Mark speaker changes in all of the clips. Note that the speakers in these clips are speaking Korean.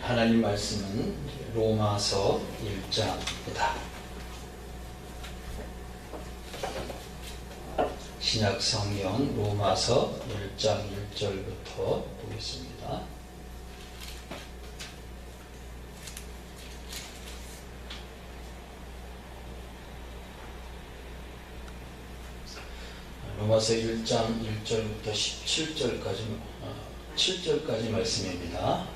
Speaker 1: 하나님 말씀은 로마서 1장입니다. 신약 성경 로마서 1장 1절부터 보겠습니다. 로마서 1장 1절부터 7절까지 말씀입니다.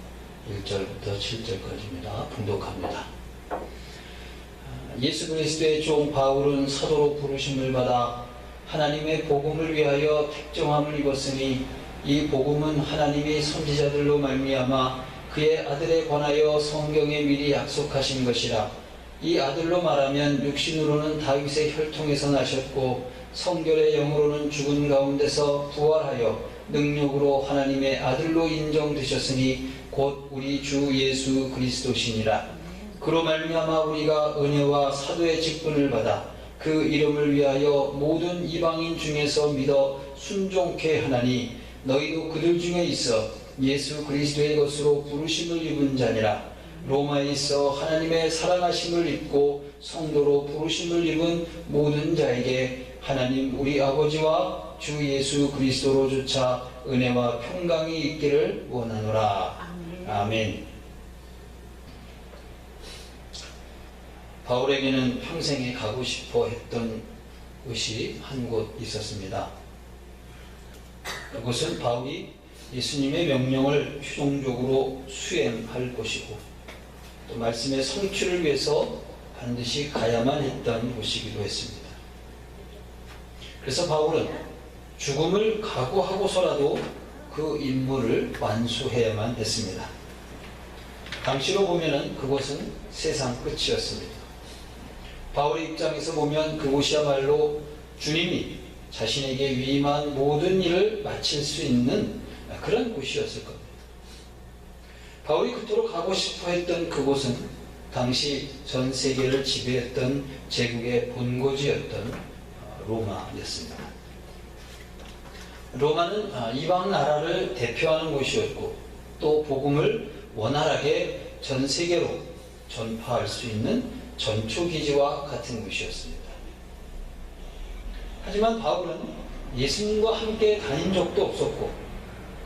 Speaker 1: 1절부터 7절까지입니다. 봉독합니다. 예수 그리스도의 종 바울은 사도로 부르심을 받아 하나님의 복음을 위하여 택정함을 입었으니 이 복음은 하나님이 선지자들로 말미암아 그의 아들에 관하여 성경에 미리 약속하신 것이라. 이 아들로 말하면 육신으로는 다윗의 혈통에서 나셨고 성결의 영으로는 죽은 가운데서 부활하여 능력으로 하나님의 아들로 인정되셨으니 곧 우리 주 예수 그리스도시니라. 그로 말미암아 우리가 은혜와 사도의 직분을 받아 그 이름을 위하여 모든 이방인 중에서 믿어 순종케 하나니 너희도 그들 중에 있어 예수 그리스도의 것으로 부르심을 입은 자니라. 로마에 있어 하나님의 사랑하심을 입고 성도로 부르심을 입은 모든 자에게 하나님 우리 아버지와 주 예수 그리스도로조차 은혜와 평강이 있기를 원하노라. 아멘. 바울에게는 평생에 가고 싶어 했던 곳이 한 곳 있었습니다. 그곳은 바울이 예수님의 명령을 최종적으로 수행할 곳이고 또 말씀의 성취를 위해서 반드시 가야만 했던 곳이기도 했습니다. 그래서 바울은 죽음을 각오하고서라도 그 임무를 완수해야만 했습니다. 당시로 보면은 그곳은 세상 끝이었습니다. 바울의 입장에서 보면 그곳이야말로 주님이 자신에게 위임한 모든 일을 마칠 수 있는 그런 곳이었을 겁니다. 바울이 그토록 가고 싶어 했던 그곳은 당시 전 세계를 지배했던 제국의 본고지였던 로마였습니다. 로마는 이방 나라를 대표하는 곳이었고 또 복음을 원활하게 전 세계로 전파할 수 있는 전초기지와 같은 곳이었습니다. 하지만 바울은 예수님과 함께 다닌 적도 없었고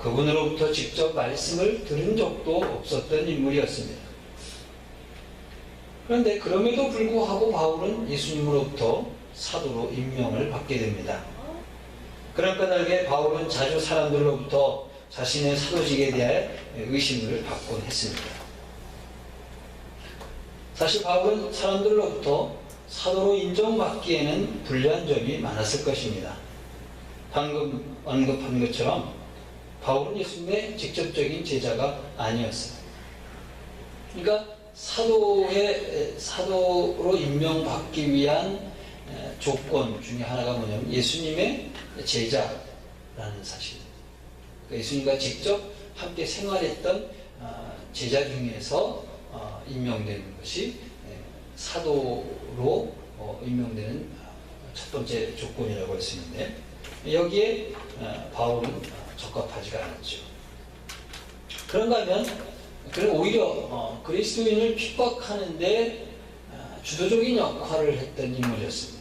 Speaker 1: 그분으로부터 직접 말씀을 들은 적도 없었던 인물이었습니다. 그런데 그럼에도 불구하고 바울은 예수님으로부터 사도로 임명을 받게 됩니다. 그런 까닭에 바울은 자주 사람들로부터 자신의 사도직에 대해 의심을 받곤 했습니다. 사실 바울은 사람들로부터 사도로 인정받기에는 불리한 점이 많았을 것입니다. 방금 언급한 것처럼 바울은 예수님의 직접적인 제자가 아니었어요. 그러니까 사도로 임명받기 위한 조건 중에 하나가 뭐냐면 예수님의 제자라는 사실. 예수님과 직접 함께 생활했던 제자 중에서 임명되는 것이 사도로 임명되는 첫 번째 조건이라고 할 수 있는데 여기에 바울은 적합하지가 않았죠. 그런가 하면 그는 오히려 그리스도인을 핍박하는데 주도적인 역할을 했던 인물이었습니다.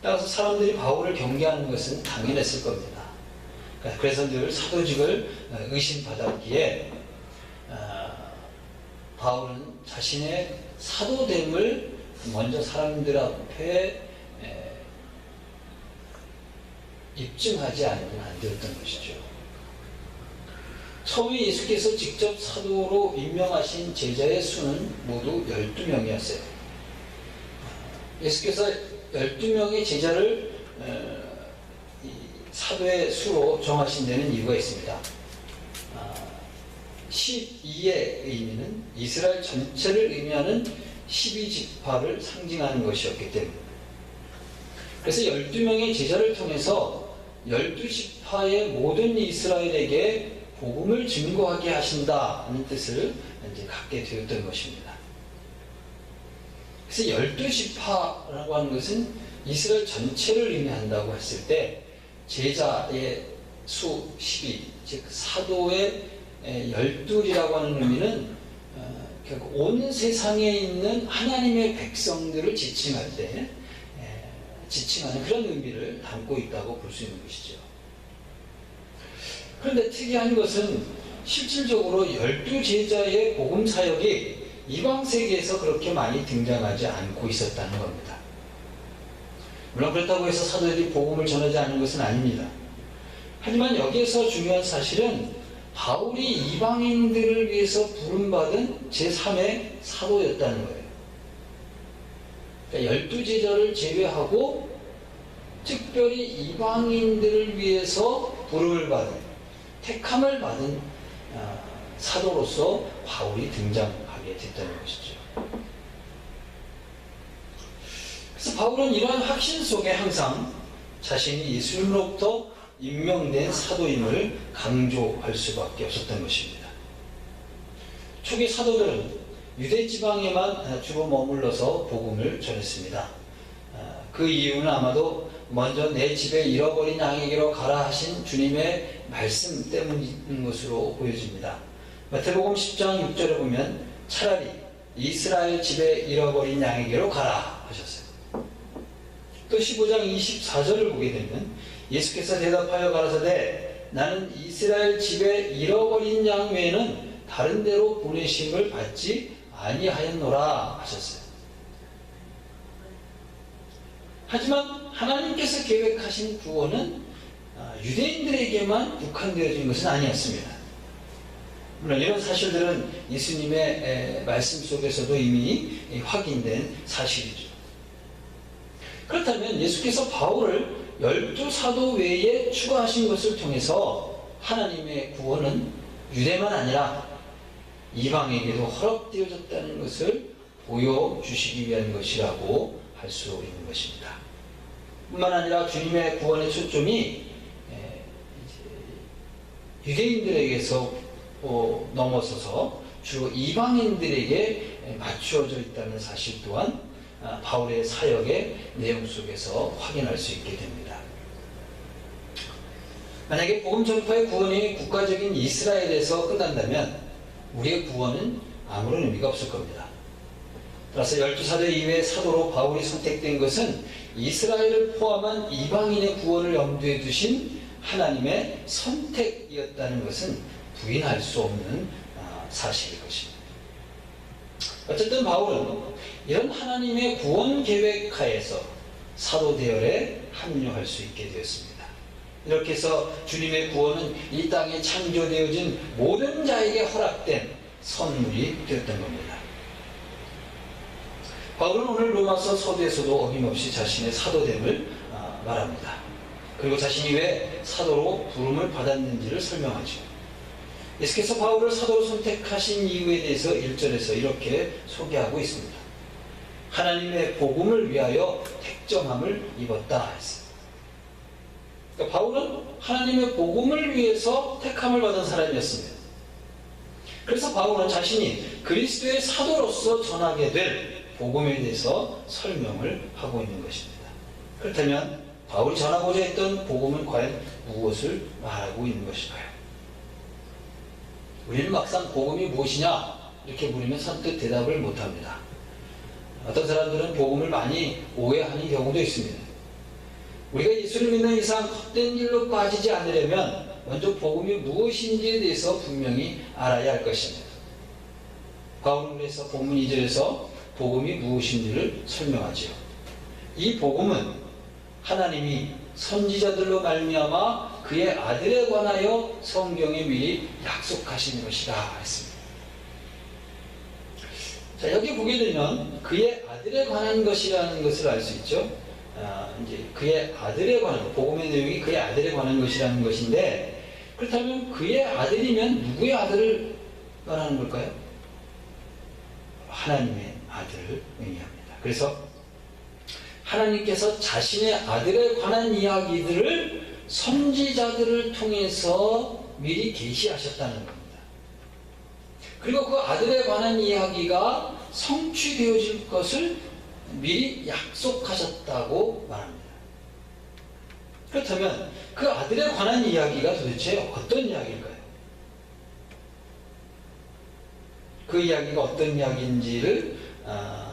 Speaker 1: 따라서 사람들이 바울을 경계하는 것은 당연했을 겁니다. 그래서 늘 사도직을 의심받았기에 바울은 자신의 사도됨을 먼저 사람들 앞에 입증하지 않으면 안 되었던 것이죠. 처음에 예수께서 직접 사도로 임명하신 제자의 수는 모두 12명이었어요. 예수께서 12명의 제자를 사도의 수로 정하신 데는 이유가 있습니다. 12의 의미는 이스라엘 전체를 의미하는 12지파를 상징하는 것이었기 때문입니다. 그래서 12명의 제자를 통해서 12지파의 모든 이스라엘에게 복음을 증거하게 하신다는 뜻을 이제 갖게 되었던 것입니다. 그래서 12지파라고 하는 것은 이스라엘 전체를 의미한다고 했을 때 제자의 수 12, 즉 사도의 열둘이라고 하는 의미는 결국 온 세상에 있는 하나님의 백성들을 지칭할 때 지칭하는 그런 의미를 담고 있다고 볼 수 있는 것이죠. 그런데 특이한 것은 실질적으로 12제자의 복음 사역이 이방 세계에서 그렇게 많이 등장하지 않고 있었다는 겁니다. 물론 그렇다고 해서 사도들이 복음을 전하지 않은 것은 아닙니다. 하지만 여기에서 중요한 사실은 바울이 이방인들을 위해서 부름받은 제3의 사도였다는 거예요. 그러니까 12제자를 제외하고 특별히 이방인들을 위해서 부름을 받은, 택함을 받은 사도로서 바울이 등장하게 됐다는 것이죠. 그래서 바울은 이러한 확신 속에 항상 자신이 예수님으로부터 임명된 사도임을 강조할 수밖에 없었던 것입니다. 초기 사도들은 유대 지방에만 주로 머물러서 복음을 전했습니다. 그 이유는 아마도 먼저 내 집에 잃어버린 양에게로 가라 하신 주님의 말씀 때문인 것으로 보여집니다. 마태복음 10장 6절에 보면 차라리 이스라엘 집에 잃어버린 양에게로 가라 하셨어요. 또 15장 24절을 보게 되면 예수께서 대답하여 가라사대 나는 이스라엘 집에 잃어버린 양 외에는 다른 데로 보내심을 받지 아니하였노라 하셨어요. 하지만 하나님께서 계획하신 구원은 유대인들에게만 국한되어진 것은 아니었습니다. 물론 이런 사실들은 예수님의 말씀 속에서도 이미 확인된 사실이죠. 그렇다면 예수께서 바울을 12사도 외에 추가하신 것을 통해서 하나님의 구원은 유대만 아니라 이방에게도 허락되어졌다는 것을 보여주시기 위한 것이라고 할 수 있는 것입니다. 뿐만 아니라 주님의 구원의 초점이 유대인들에게서 넘어서서 주로 이방인들에게 맞추어져 있다는 사실 또한 바울의 사역의 내용 속에서 확인할 수 있게 됩니다. 만약에 복음 전파의 구원이 국가적인 이스라엘에서 끝난다면 우리의 구원은 아무런 의미가 없을 겁니다. 따라서 12사도 이외의 사도로 바울이 선택된 것은 이스라엘을 포함한 이방인의 구원을 염두에 두신 하나님의 선택이었다는 것은 부인할 수 없는 사실일 것입니다. 어쨌든 바울은 이런 하나님의 구원 계획 하에서 사도 대열에 합류할 수 있게 되었습니다. 이렇게 해서 주님의 구원은 이 땅에 창조되어진 모든 자에게 허락된 선물이 되었던 겁니다. 바울은 오늘 로마서 서두에서도 어김없이 자신의 사도됨을 말합니다. 그리고 자신이 왜 사도로 부름을 받았는지를 설명하죠. 예수께서 바울을 사도로 선택하신 이유에 대해서 1절에서 이렇게 소개하고 있습니다. 하나님의 복음을 위하여 택정함을 입었다 했습니다. 그러니까 바울은 하나님의 복음을 위해서 택함을 받은 사람이었습니다. 그래서 바울은 자신이 그리스도의 사도로서 전하게 될 복음에 대해서 설명을 하고 있는 것입니다. 그렇다면 바울이 전하고자 했던 복음은 과연 무엇을 말하고 있는 것일까요? 우리는 막상 복음이 무엇이냐 이렇게 물으면 선뜻 대답을 못합니다. 어떤 사람들은 복음을 많이 오해하는 경우도 있습니다. 우리가 예수를 믿는 이상 헛된 길로 빠지지 않으려면 먼저 복음이 무엇인지에 대해서 분명히 알아야 할 것입니다. 바울은 그래서 본문 2절에서 복음이 무엇인지를 설명하지요. 이 복음은 하나님이 선지자들로 말미암아 그의 아들에 관하여 성경에 미리 약속하신 것이라 했습니다. 자, 여기 보게 되면 그의 아들에 관한 것이라는 것을 알 수 있죠. 이제 그의 아들에 관한, 복음의 내용이 그의 아들에 관한 것이라는 것인데, 그렇다면 그의 아들이면 누구의 아들을 말하는 걸까요? 하나님의 아들을 의미합니다. 그래서 하나님께서 자신의 아들에 관한 이야기들을 선지자들을 통해서 미리 계시하셨다는 겁니다. 그리고 그 아들에 관한 이야기가 성취되어질 것을 미리 약속하셨다고 말합니다. 그렇다면 그 아들에 관한 이야기가 도대체 어떤 이야기일까요? 그 이야기가 어떤 이야기인지를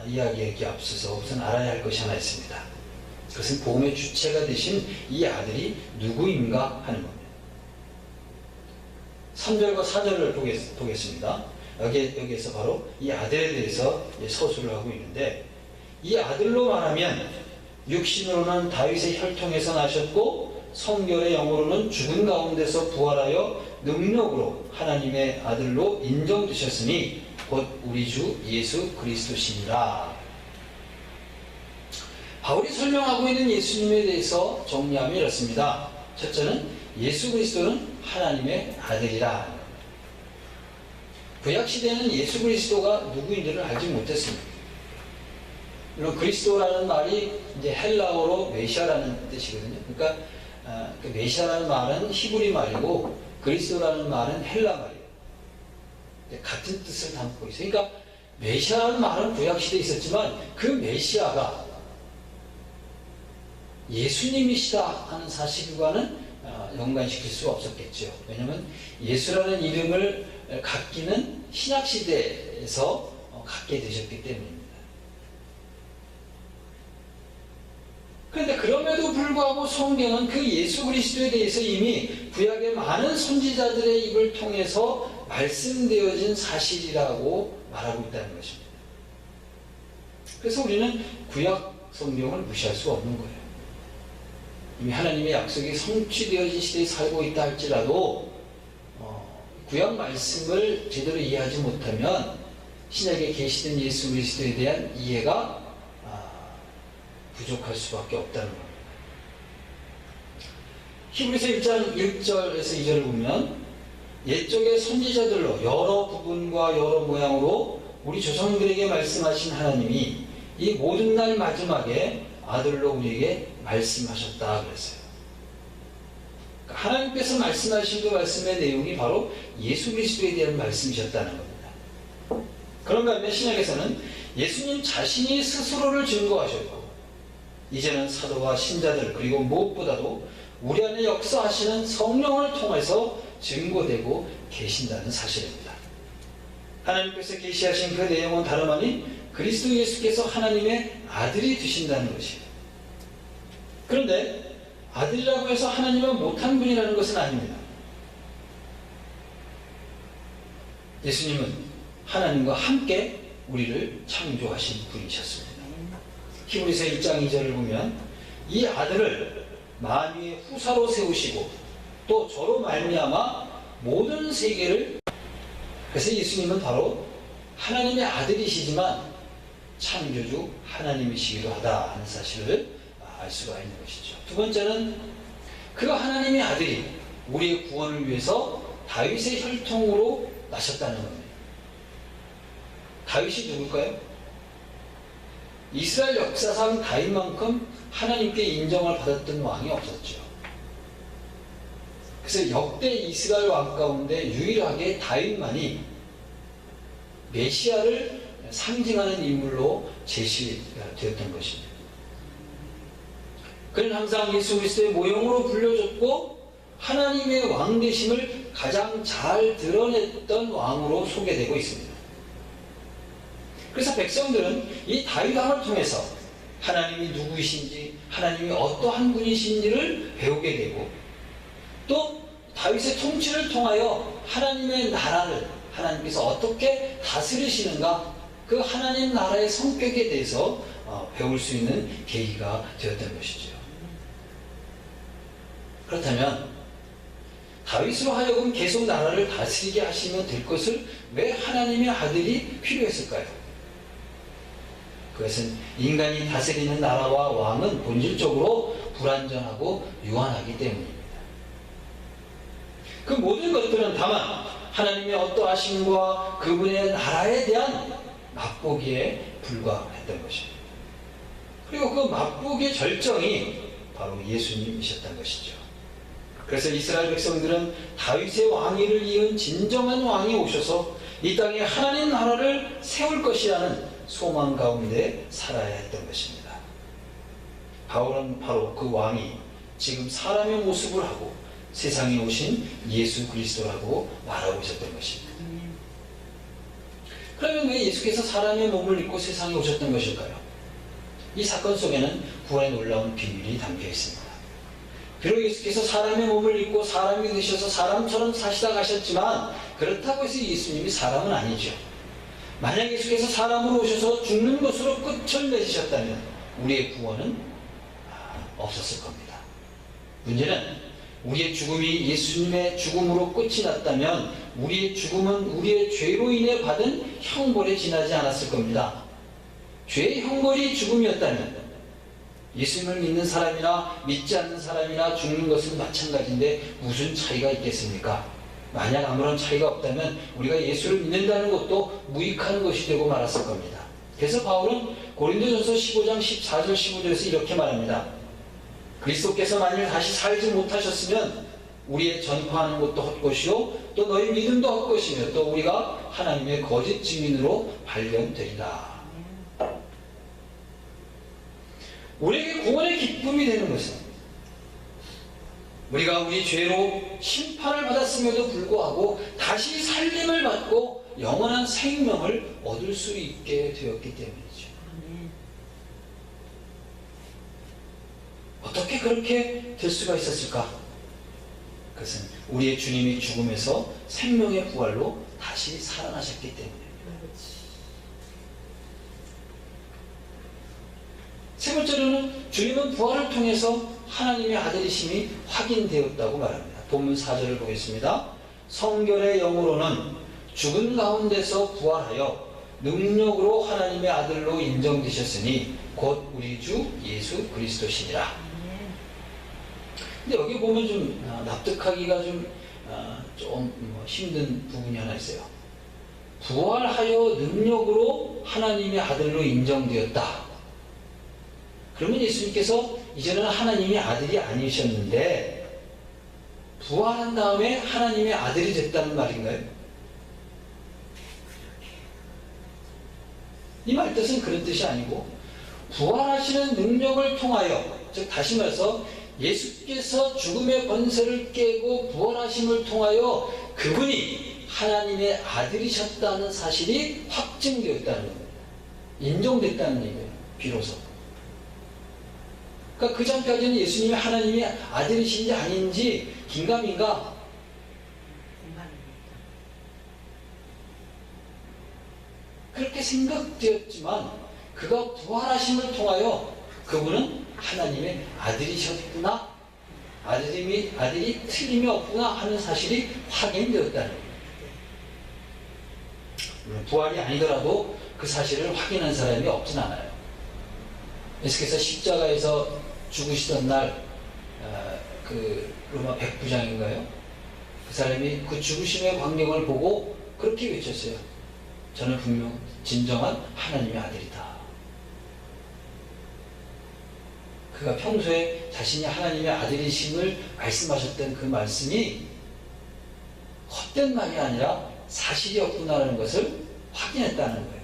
Speaker 1: 이야기하기 앞서서 우선 알아야 할 것이 하나 있습니다. 그것은 복음의 주체가 되신 이 아들이 누구인가 하는 겁니다. 3절과 4절을 보겠습니다. 여기에서 바로 이 아들에 대해서 서술을 하고 있는데, 이 아들로 말하면 육신으로는 다윗의 혈통에서 나셨고 성결의 영으로는 죽은 가운데서 부활하여 능력으로 하나님의 아들로 인정되셨으니 곧 우리 주 예수 그리스도시니라. 바울이 설명하고 있는 예수님에 대해서 정리하면 이렇습니다. 첫째는 예수 그리스도는 하나님의 아들이라. 구약시대는 예수 그리스도가 누구인지를 알지 못했습니다. 물론 그리스도라는 말이 이제 헬라어로 메시아라는 뜻이거든요. 그러니까 그 메시아라는 말은 히브리 말이고 그리스도라는 말은 헬라 말이에요. 같은 뜻을 담고 있어요. 그러니까 메시아라는 말은 구약시대에 있었지만 그 메시아가 예수님이시다 하는 사실과는 연관시킬 수 없었겠죠. 왜냐하면 예수라는 이름을 갖기는 신약시대에서 갖게 되셨기 때문입니다. 그런데 그럼에도 불구하고 성경은 그 예수 그리스도에 대해서 이미 구약의 많은 선지자들의 입을 통해서 말씀되어진 사실이라고 말하고 있다는 것입니다. 그래서 우리는 구약 성경을 무시할 수 없는 거예요. 이미 하나님의 약속이 성취되어진 시대에 살고 있다 할지라도 구약 말씀을 제대로 이해하지 못하면 신약에 계시된 예수 그리스도에 대한 이해가 부족할 수밖에 없다는 겁니다. 히브리서 1장 1절에서 2절을 보면 옛적의 선지자들로 여러 부분과 여러 모양으로 우리 조상들에게 말씀하신 하나님이 이 모든 날 마지막에 아들로 우리에게 말씀하셨다 그랬어요. 그러니까 하나님께서 말씀하신 그 말씀의 내용이 바로 예수 그리스도에 대한 말씀이셨다는 겁니다. 그런가 하면 신약에서는 예수님 자신이 스스로를 증거하셨고 이제는 사도와 신자들 그리고 무엇보다도 우리 안에 역사하시는 성령을 통해서 증거되고 계신다는 사실입니다. 하나님께서 계시하신 그 내용은 다름 아닌 그리스도 예수께서 하나님의 아들이 되신다는 것이에요. 그런데 아들이라고 해서 하나님은 못한 분이라는 것은 아닙니다. 예수님은 하나님과 함께 우리를 창조하신 분이셨습니다. 히브리서 1장 2절을 보면 이 아들을 만유의 후사로 세우시고 또 저로 말미암아 모든 세계를, 그래서 예수님은 바로 하나님의 아들이시지만 창조주 하나님이시기도 하다 하는 사실을 알 수가 있는 것이죠. 두 번째는 그 하나님의 아들이 우리의 구원을 위해서 다윗의 혈통으로 나셨다는 겁니다. 다윗이 누굴까요? 이스라엘 역사상 다윗만큼 하나님께 인정을 받았던 왕이 없었죠. 그래서 역대 이스라엘 왕 가운데 유일하게 다윗만이 메시아를 상징하는 인물로 제시되었던 것입니다. 그는 항상 예수 그리스도의 모형으로 불려졌고 하나님의 왕 되심을 가장 잘 드러냈던 왕으로 소개되고 있습니다. 그래서 백성들은 이 다윗 왕을 통해서 하나님이 누구이신지, 하나님이 어떠한 분이신지를 배우게 되고 또 다윗의 통치를 통하여 하나님의 나라를 하나님께서 어떻게 다스리시는가, 그 하나님 나라의 성격에 대해서 배울 수 있는 계기가 되었던 것이죠. 그렇다면 다윗으로 하여금 계속 나라를 다스리게 하시면 될 것을 왜 하나님의 아들이 필요했을까요? 그것은 인간이 다스리는 나라와 왕은 본질적으로 불완전하고 유한하기 때문입니다. 그 모든 것들은 다만 하나님의 어떠하심과 그분의 나라에 대한 맛보기에 불과했던 것입니다. 그리고 그 맛보기의 절정이 바로 예수님이셨던 것이죠. 그래서 이스라엘 백성들은 다윗의 왕위를 이은 진정한 왕이 오셔서 이 땅에 하나님 나라를 세울 것이라는 소망 가운데 살아야 했던 것입니다. 바울은 바로 그 왕이 지금 사람의 모습을 하고 세상에 오신 예수 그리스도라고 말하고 있었던 것입니다. 그러면 왜 예수께서 사람의 몸을 입고 세상에 오셨던 것일까요? 이 사건 속에는 구원의 놀라운 비밀이 담겨 있습니다. 비록 예수께서 사람의 몸을 입고 사람이 되셔서 사람처럼 사시다 가셨지만 그렇다고 해서 예수님이 사람은 아니죠. 만약 예수께서 사람으로 오셔서 죽는 것으로 끝을 맺으셨다면 우리의 구원은 없었을 겁니다. 문제는 우리의 죽음이 예수님의 죽음으로 끝이 났다면 우리의 죽음은 우리의 죄로 인해 받은 형벌에 지나지 않았을 겁니다. 죄의 형벌이 죽음이었다면 예수님을 믿는 사람이나 믿지 않는 사람이나 죽는 것은 마찬가지인데 무슨 차이가 있겠습니까? 만약 아무런 차이가 없다면 우리가 예수를 믿는다는 것도 무익한 것이 되고 말았을 겁니다. 그래서 바울은 고린도전서 15장 14절 15절에서 이렇게 말합니다. 그리스도께서 만일 다시 살지 못하셨으면 우리의 전파하는 것도 헛것이요 또 너희 믿음도 헛것이며 또 우리가 하나님의 거짓 증인으로 발견되리라. 우리에게 구원의 기쁨이 되는 것은 우리가 우리 죄로 심판을 받았음에도 불구하고 다시 살림을 받고 영원한 생명을 얻을 수 있게 되었기 때문이죠. 어떻게 그렇게 될 수가 있었을까? 그것은 우리의 주님이 죽음에서 생명의 부활로 다시 살아나셨기 때문입니다. 세 번째로는 주님은 부활을 통해서 하나님의 아들이심이 확인되었다고 말합니다. 본문 4절을 보겠습니다. 성결의 영으로는 죽은 가운데서 부활하여 능력으로 하나님의 아들로 인정되셨으니 곧 우리 주 예수 그리스도시니라. 근데 여기 보면 좀 납득하기가 좀 힘든 부분이 하나 있어요. 부활하여 능력으로 하나님의 아들로 인정되었다. 그러면 예수님께서 이제는 하나님의 아들이 아니셨는데 부활한 다음에 하나님의 아들이 됐다는 말인가요? 이 말 뜻은 그런 뜻이 아니고 부활하시는 능력을 통하여, 즉 다시 말해서 예수께서 죽음의 권세를 깨고 부활하심을 통하여 그분이 하나님의 아들이셨다는 사실이 확증되었다는 겁니다. 인정됐다는 얘기예요. 비로소. 그러니까 그 전까지는 예수님이 하나님의 아들이신지 아닌지 긴가민가 그렇게 생각되었지만 그가 부활하심을 통하여 그분은 하나님의 아들이셨구나, 아들이 틀림이 없구나 하는 사실이 확인되었다는 거예요. 부활이 아니더라도 그 사실을 확인한 사람이 없진 않아요. 예수께서 십자가에서 죽으시던 날, 그 로마 백부장인가요? 그 사람이 그 죽으심의 광경을 보고 그렇게 외쳤어요. 저는 분명 진정한 하나님의 아들이다. 그가 평소에 자신이 하나님의 아들이심을 말씀하셨던 그 말씀이 헛된 말이 아니라 사실이었구나라는 것을 확인했다는 거예요.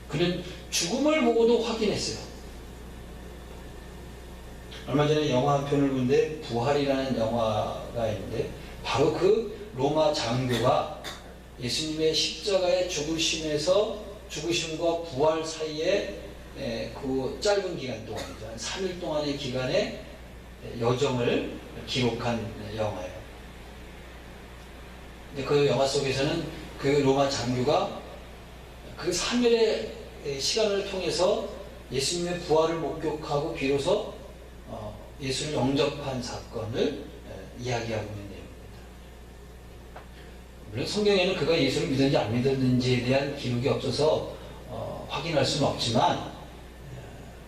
Speaker 1: 그는 죽음을 보고도 확인했어요. 얼마 전에 영화 한 편을 보는데 부활이라는 영화가 있는데 바로 그 로마 장교가 예수님의 십자가의 죽으심과 부활 사이에 그 짧은 기간 동안이죠. 한 3일 동안의 기간의 여정을 기록한 영화예요. 근데 그 영화 속에서는 그 로마 장교가 그 3일의 시간을 통해서 예수님의 부활을 목격하고 비로소 예수를 영접한 사건을 이야기하고 있는 내용입니다. 물론 성경에는 그가 예수를 믿었는지 안 믿었는지에 대한 기록이 없어서 확인할 수는 없지만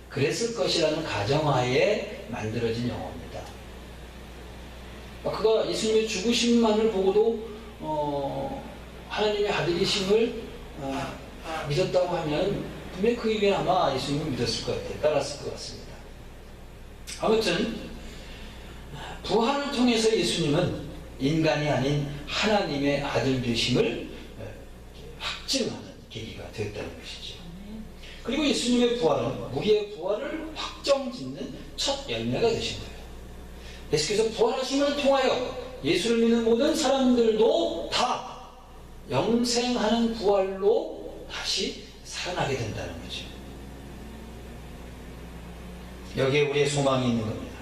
Speaker 1: 그랬을 것이라는 가정하에 만들어진 영화입니다. 그가 예수님의 죽으심만을 보고도 하나님의 아들이심을 믿었다고 하면 분명히 그 이후에 아마 예수님을 믿었을 것 같아요. 따랐을 것 같습니다. 아무튼 부활을 통해서 예수님은 인간이 아닌 하나님의 아들 되심을 확증하는 계기가 되었다는 것이죠. 그리고 예수님의 부활은 우리의 부활을 확정짓는 첫 열매가 되신 거예요. 예수께서 부활하심을 통하여 예수를 믿는 모든 사람들도 다 영생하는 부활로 다시 살아나게 된다는 거죠. 여기에 우리의 소망이 있는 겁니다.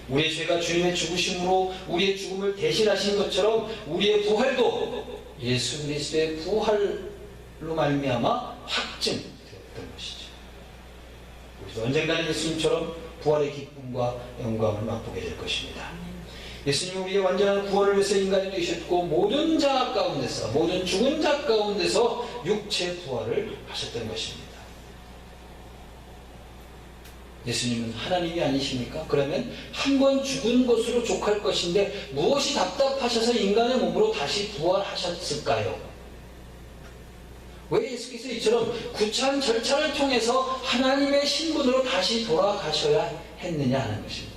Speaker 1: 우리의 죄가 주님의 죽으심으로 우리의 죽음을 대신하신 것처럼 우리의 부활도 예수 그리스도의 부활로 말미암아 확증되었던 것이죠. 우리도 언젠가는 예수님처럼 부활의 기쁨과 영광을 맛보게 될 것입니다. 예수님은 우리의 완전한 구원을 위해서 인간이 되셨고 모든 자 가운데서, 모든 죽은 자 가운데서 육체 부활을 하셨던 것입니다. 예수님은 하나님이 아니십니까? 그러면 한 번 죽은 것으로 족할 것인데 무엇이 답답하셔서 인간의 몸으로 다시 부활하셨을까요? 왜 예수께서 이처럼 구차한 절차를 통해서 하나님의 신분으로 다시 돌아가셔야 했느냐 하는 것입니다.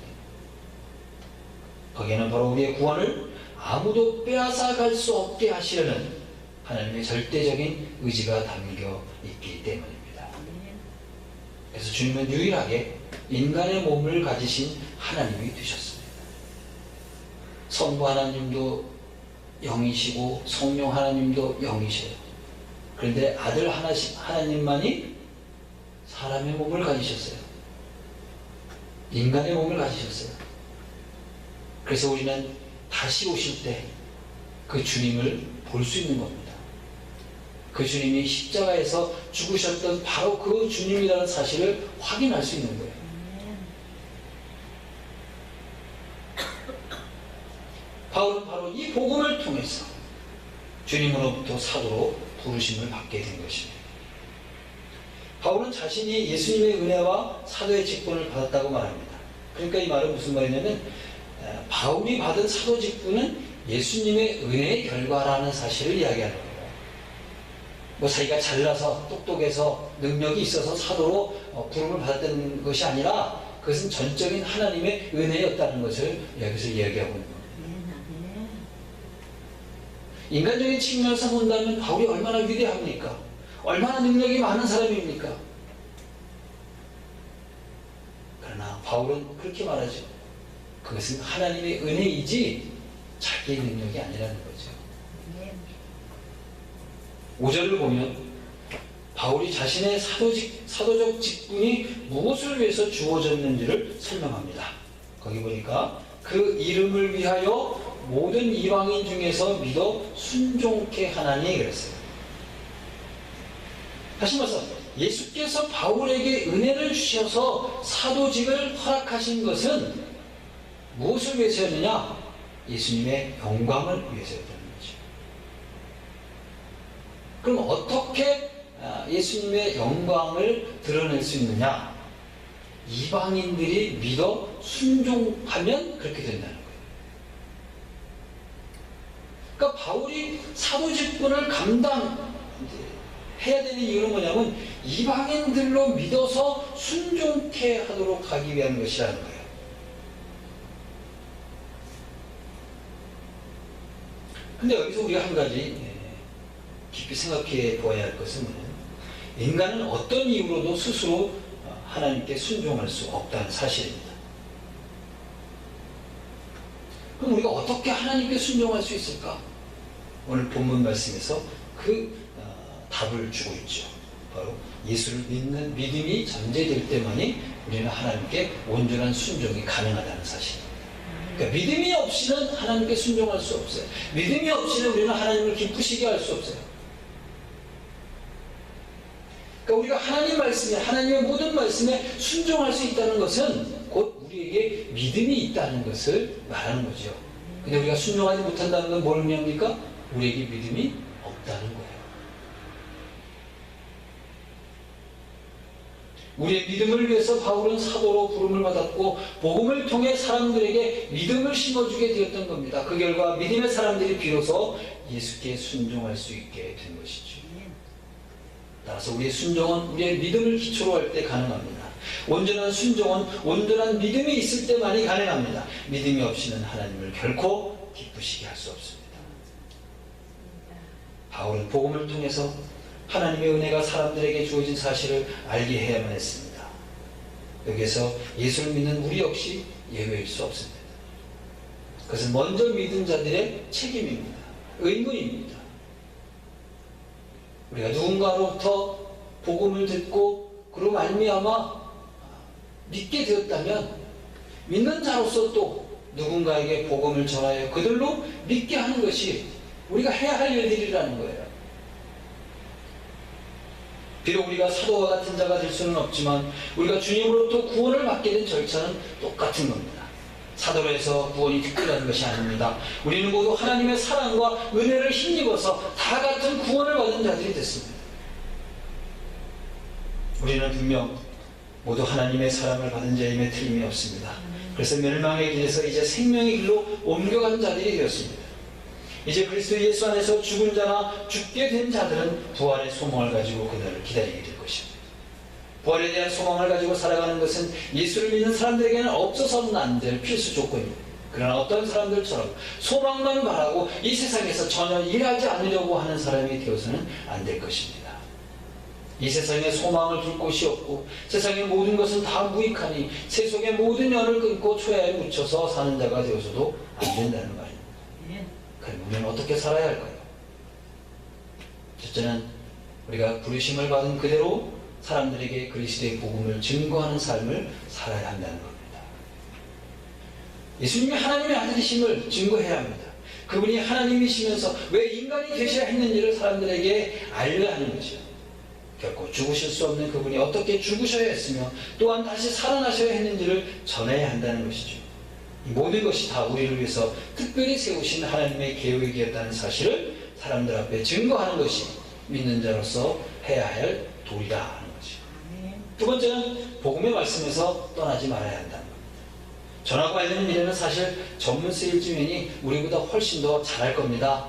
Speaker 1: 거기에는 바로 우리의 구원을 아무도 빼앗아 갈 수 없게 하시려는 하나님의 절대적인 의지가 담겨 있기 때문입니다. 그래서 주님은 유일하게 인간의 몸을 가지신 하나님이 되셨습니다. 성부 하나님도 영이시고 성령 하나님도 영이셔요. 그런데 아들 하나님만이 사람의 몸을 가지셨어요. 인간의 몸을 가지셨어요. 그래서 우리는 다시 오실 때 그 주님을 볼 수 있는 겁니다. 그 주님이 십자가에서 죽으셨던 바로 그 주님이라는 사실을 확인할 수 있는 거예요. 바울은 바로 이 복음을 통해서 주님으로부터 사도로 부르심을 받게 된 것입니다. 바울은 자신이 예수님의 은혜와 사도의 직분을 받았다고 말합니다. 그러니까 이 말은 무슨 말이냐면 바울이 받은 사도 직분은 예수님의 은혜의 결과라는 사실을 이야기하는 거예요. 뭐 자기가 잘나서 똑똑해서 능력이 있어서 사도로 부름을 받았다는 것이 아니라 그것은 전적인 하나님의 은혜였다는 것을 여기서 이야기하고 있는 겁니다. 인간적인 측면에서 본다면 바울이 얼마나 위대합니까? 얼마나 능력이 많은 사람입니까? 그러나 바울은 그렇게 말하죠. 그것은 하나님의 은혜이지 자기의 능력이 아니라는 거죠. 5절을 보면 바울이 자신의 사도적 직분이 무엇을 위해서 주어졌는지를 설명합니다. 거기 보니까 그 이름을 위하여 모든 이방인 중에서 믿어 순종케 하나니 그랬어요. 다시 말해서 예수께서 바울에게 은혜를 주셔서 사도직을 허락하신 것은 무엇을 위해서였느냐? 예수님의 영광을 위해서였다는 거죠. 그럼 어떻게 예수님의 영광을 드러낼 수 있느냐? 이방인들이 믿어 순종하면 그렇게 된다는 거예요. 그러니까 바울이 사도직분을 감당해야 되는 이유는 뭐냐면 이방인들로 믿어서 순종케 하도록 하기 위한 것이라는 거예요. 근데 여기서 우리가 한 가지 깊이 생각해 보아야 할 것은 인간은 어떤 이유로도 스스로 하나님께 순종할 수 없다는 사실입니다. 그럼 우리가 어떻게 하나님께 순종할 수 있을까? 오늘 본문 말씀에서 그 답을 주고 있죠. 바로 예수를 믿는 믿음이 전제될 때만이 우리는 하나님께 온전한 순종이 가능하다는 사실입니다. 그러니까 믿음이 없이는 하나님께 순종할 수 없어요. 믿음이 없이는 우리는 하나님을 기쁘시게 할 수 없어요. 그러니까 우리가 하나님 말씀에, 하나님의 모든 말씀에 순종할 수 있다는 것은 곧 우리에게 믿음이 있다는 것을 말하는 거죠. 근데 우리가 순종하지 못한다는 건 뭘 의미합니까? 우리에게 믿음이 없다는 거예요. 우리의 믿음을 위해서 바울은 사도로 부름을 받았고 복음을 통해 사람들에게 믿음을 심어주게 되었던 겁니다. 그 결과 믿음의 사람들이 비로소 예수께 순종할 수 있게 된 것이죠. 따라서 우리의 순종은 우리의 믿음을 기초로 할 때 가능합니다. 온전한 순종은 온전한 믿음이 있을 때만이 가능합니다. 믿음이 없이는 하나님을 결코 기쁘시게 할 수 없습니다. 바울은 복음을 통해서 하나님의 은혜가 사람들에게 주어진 사실을 알게 해야만 했습니다. 여기에서 예수를 믿는 우리 역시 예외일 수 없습니다. 그것은 먼저 믿은 자들의 책임입니다. 의무입니다. 우리가 누군가로부터 복음을 듣고 그로 말미암아 믿게 되었다면 믿는 자로서 또 누군가에게 복음을 전하여 그들로 믿게 하는 것이 우리가 해야 할 일들이라는 거예요. 비록 우리가 사도와 같은 자가 될 수는 없지만 우리가 주님으로부터 구원을 받게 된 절차는 똑같은 겁니다. 사도로 해서 구원이 특별한 것이 아닙니다. 우리는 모두 하나님의 사랑과 은혜를 힘입어서 다 같은 구원을 받은 자들이 됐습니다. 우리는 분명 모두 하나님의 사랑을 받은 자임에 틀림이 없습니다. 그래서 멸망의 길에서 이제 생명의 길로 옮겨가는 자들이 되었습니다. 이제 그리스도 예수 안에서 죽은 자나 죽게 된 자들은 부활의 소망을 가지고 그들을 기다리게 될 것입니다. 부활에 대한 소망을 가지고 살아가는 것은 예수를 믿는 사람들에게는 없어서는 안 될 필수 조건입니다. 그러나 어떤 사람들처럼 소망만 바라고 이 세상에서 전혀 일하지 않으려고 하는 사람이 되어서는 안 될 것입니다. 이 세상에 소망을 둘 곳이 없고 세상의 모든 것은 다 무익하니 세속의 모든 연을 끊고 초야에 묻혀서 사는 자가 되어서도 안 된다는 말입니다. 그럼 우리는 어떻게 살아야 할까요? 첫째는 우리가 부르심을 받은 그대로 사람들에게 그리스도의 복음을 증거하는 삶을 살아야 한다는 겁니다. 예수님이 하나님의 아들이심을 증거해야 합니다. 그분이 하나님이시면서 왜 인간이 되셔야 했는지를 사람들에게 알려야 하는 것이죠. 결코 죽으실 수 없는 그분이 어떻게 죽으셔야 했으며 또한 다시 살아나셔야 했는지를 전해야 한다는 것이죠. 이 모든 것이 다 우리를 위해서 특별히 세우신 하나님의 계획이었다는 사실을 사람들 앞에 증거하는 것이 믿는 자로서 해야 할 도리다 하는 것이죠. 두 번째는 복음의 말씀에서 떠나지 말아야 한다는 겁니다. 전하고 알리는 일에는 사실 전문 세일즈맨이 우리보다 훨씬 더 잘할 겁니다.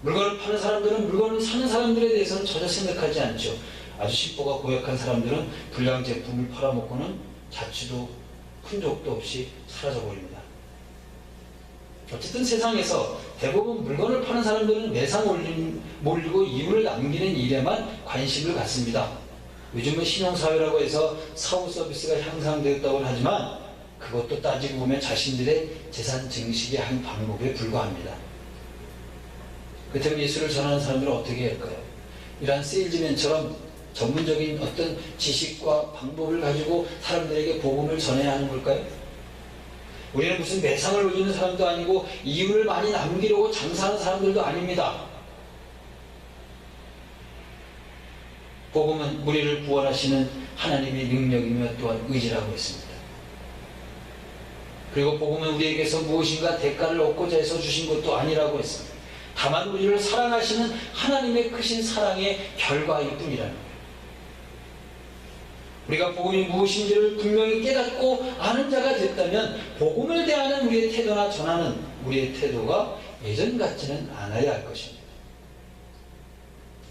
Speaker 1: 물건을 파는 사람들은 물건을 사는 사람들에 대해서는 전혀 생각하지 않죠. 아주 식보가 고약한 사람들은 불량 제품을 팔아먹고는 자취도 흔적도 없이 사라져버립니다. 어쨌든 세상에서 대부분 물건을 파는 사람들은 매상 몰리고 이윤을 남기는 일에만 관심을 갖습니다. 요즘은 신용사회라고 해서 사후 서비스가 향상되었다고 하지만 그것도 따지고 보면 자신들의 재산 증식의 한 방법에 불과합니다. 그렇다면 예수를 전하는 사람들은 어떻게 할까요? 이러한 세일즈맨처럼 전문적인 어떤 지식과 방법을 가지고 사람들에게 복음을 전해야 하는 걸까요? 우리는 무슨 매상을 올리는 사람도 아니고 이윤을 많이 남기려고 장사하는 사람들도 아닙니다. 복음은 우리를 구원하시는 하나님의 능력이며 또한 의지라고 했습니다. 그리고 복음은 우리에게서 무엇인가 대가를 얻고자 해서 주신 것도 아니라고 했습니다. 다만 우리를 사랑하시는 하나님의 크신 사랑의 결과일 뿐이라는 거예요. 우리가 복음이 무엇인지를 분명히 깨닫고 아는 자가 됐다면 복음을 대하는 우리의 태도나 전하는 우리의 태도가 예전 같지는 않아야 할 것입니다.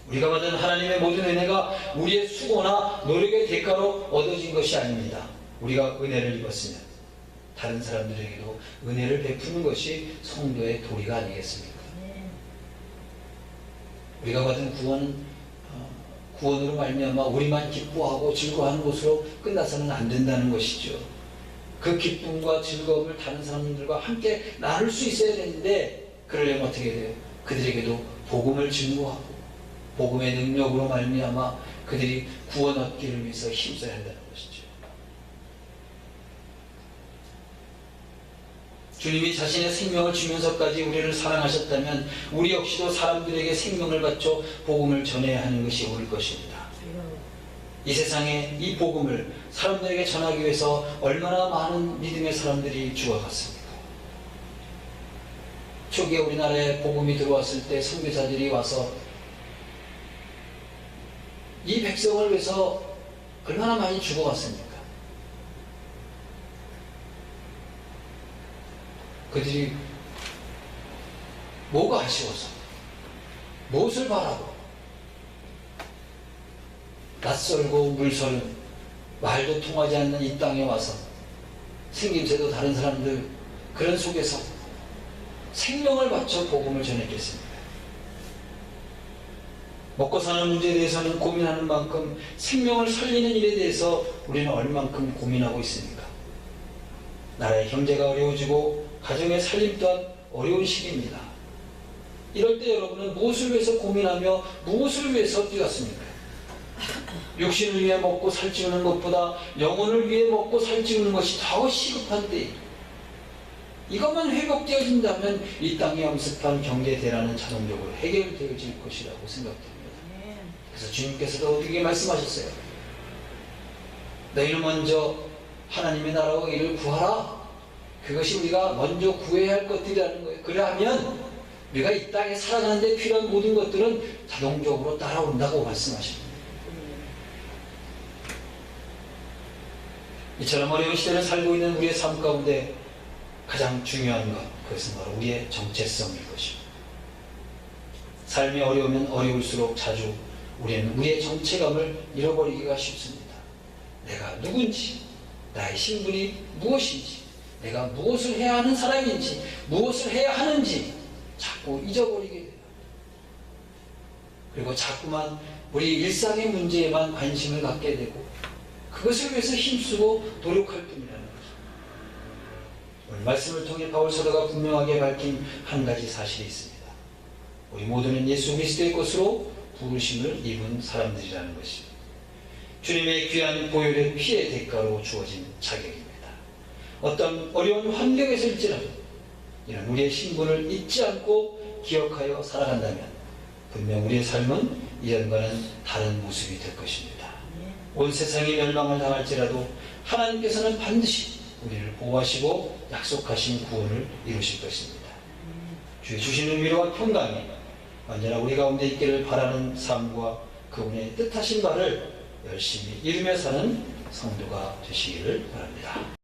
Speaker 1: 우리가 받은 하나님의 모든 은혜가 우리의 수고나 노력의 대가로 얻어진 것이 아닙니다. 우리가 은혜를 입었으면 다른 사람들에게도 은혜를 베푸는 것이 성도의 도리가 아니겠습니까? 우리가 받은 구원으로 말미암아 우리만 기뻐하고 즐거워하는 것으로 끝나서는 안 된다는 것이죠. 그 기쁨과 즐거움을 다른 사람들과 함께 나눌 수 있어야 되는데 그러려면 어떻게 돼요? 그들에게도 복음을 증거하고 복음의 능력으로 말미암아 그들이 구원 얻기를 위해서 힘써야 한다는 것이죠. 주님이 자신의 생명을 주면서까지 우리를 사랑하셨다면 우리 역시도 사람들에게 생명을 바쳐 복음을 전해야 하는 것이 옳을 것입니다. 이 세상에 이 복음을 사람들에게 전하기 위해서 얼마나 많은 믿음의 사람들이 죽어갔습니까? 초기에 우리나라에 복음이 들어왔을 때 선교사들이 와서 이 백성을 위해서 얼마나 많이 죽어갔습니까? 그들이 뭐가 아쉬워서 무엇을 바라고 낯설고 물서는 말도 통하지 않는 이 땅에 와서 생김새도 다른 사람들 그런 속에서 생명을 바쳐 복음을 전했겠습니다. 먹고 사는 문제에 대해서는 고민하는 만큼 생명을 살리는 일에 대해서 우리는 얼만큼 고민하고 있습니까? 나라의 경제가 어려워지고 가정의 살림 또한 어려운 시기입니다. 이럴 때 여러분은 무엇을 위해서 고민하며 무엇을 위해서 뛰었습니까? 육신을 위해 먹고 살찌우는 것보다 영혼을 위해 먹고 살찌우는 것이 더 시급한데, 이것만 회복되어진다면 이 땅에 엄습한 경제 대란은 자동적으로 해결되어질 것이라고 생각됩니다. 그래서 주님께서도 어떻게 말씀하셨어요? 너희는 먼저 하나님의 나라와 의를 구하라. 그것이 우리가 먼저 구해야 할 것들이라는 거예요. 그러하면 우리가 이 땅에 살아가는 데 필요한 모든 것들은 자동적으로 따라온다고 말씀하십니다. 이처럼 어려운 시대를 살고 있는 우리의 삶 가운데 가장 중요한 것, 그것은 바로 우리의 정체성일 것입니다. 삶이 어려우면 어려울수록 자주 우리는 우리의 정체감을 잃어버리기가 쉽습니다. 내가 누군지, 나의 신분이 무엇인지, 내가 무엇을 해야 하는 사람인지, 무엇을 해야 하는지 자꾸 잊어버리게 돼요. 그리고 자꾸만 우리 일상의 문제에만 관심을 갖게 되고 그것을 위해서 힘쓰고 노력할 뿐이라는 거죠. 오늘 말씀을 통해 바울 사도가 분명하게 밝힌 한 가지 사실이 있습니다. 우리 모두는 예수 그리스도의 것으로 부르심을 입은 사람들이라는 것입니다. 주님의 귀한 보혈의 피의 대가로 주어진 자격입니다. 어떤 어려운 환경에서일지라도 이런 우리의 신분을 잊지 않고 기억하여 살아간다면 분명 우리의 삶은 이전과는 다른 모습이 될 것입니다. 온 세상이 멸망을 당할지라도 하나님께서는 반드시 우리를 보호하시고 약속하신 구원을 이루실 것입니다. 주의 주시는 위로와 평강이 언제나 우리 가운데 있기를 바라는 삶과 그분의 뜻하신 바를 열심히 이루며 사는 성도가 되시기를 바랍니다.